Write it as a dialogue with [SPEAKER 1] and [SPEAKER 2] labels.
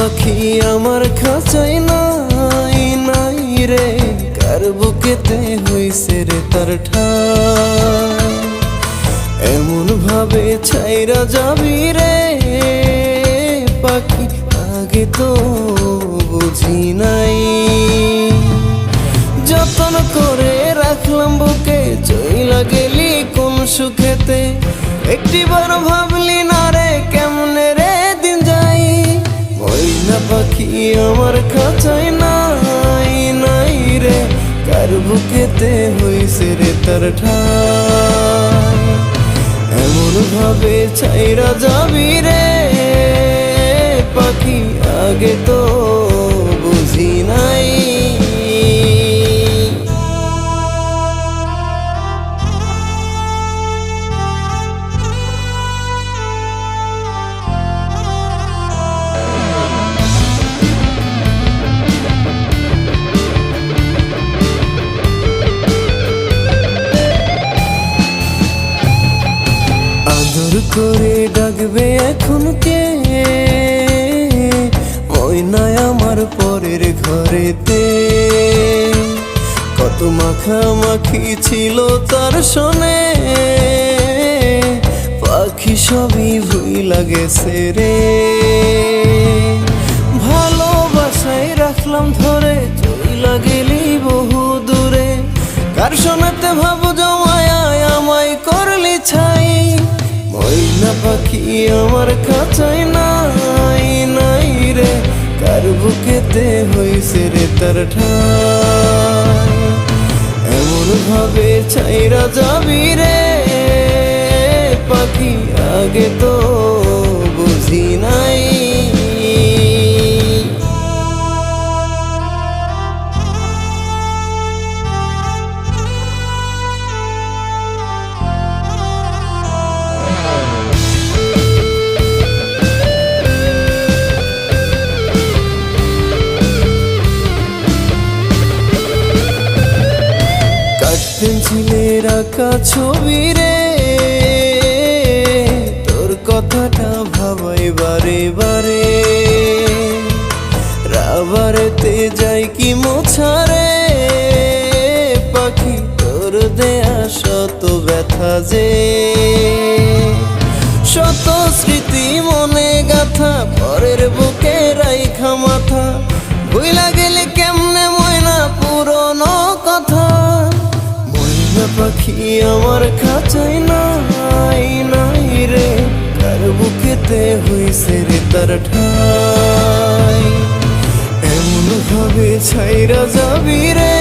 [SPEAKER 1] পাখি আমার খাঁচাই নাই নাই রে, কার বুকেতে হইছে রে তার ঠাই। এমন ভাবে ছাইরা যাবি রে পাখি, আগে তো বুঝি নাই। যতন করে রাখলাম বুকে, চইলা গেলি কোন সুখেতে। একটিবার ভাবলি না রে কেমনে রে দিন যাই। ময়না পাখি আমার খাঁচাই নাই নাই রে, কার বুকেতে হইছে রে তার ঠাই। এমন ভাবে ছাইরা যাবি রে পাখি, আগে তো বুঝি নাই। আদর করে ডাকবে এখন কে, ময়নায় আমার পরের ঘরেতে। কত মাখামাখি ছিল তার শোনে, পাখি সবই ভুইলা গেছে রে। ভালোবাসায় রাখলাম ধরে, চইলা গেলি বহু দূরে। কার শোনাতে ভাবো জমায় আমায় করলি ছাই। ময়না পাখি আমার খাঁচাই নাই নাই রে, কার বুকেতে হইছে রে তার ঠাই। এমন ভাবে ছাইরা যাবি রে পাখি, আগে তো বুঝি নাই। পেন্সিলের আঁকা ছবি রে, তোর কথাটা ভাবাই বারে বারে। রাবারেতে যাই কি মোছা রে পাখি, তোর দেয়া শত ব্যথা যে। শত স্মৃতি মনে গাথা, পরের বুকে রাইখা মাথা। ভুইলা গেলে কেমনে ময়না পুরনো কথা। পাখি আমার খাঁচাই নাই নাই রে, কার বুকেতে হইছে রে তার ঠাই। এমন ভাবে ছাইরা যাবি রে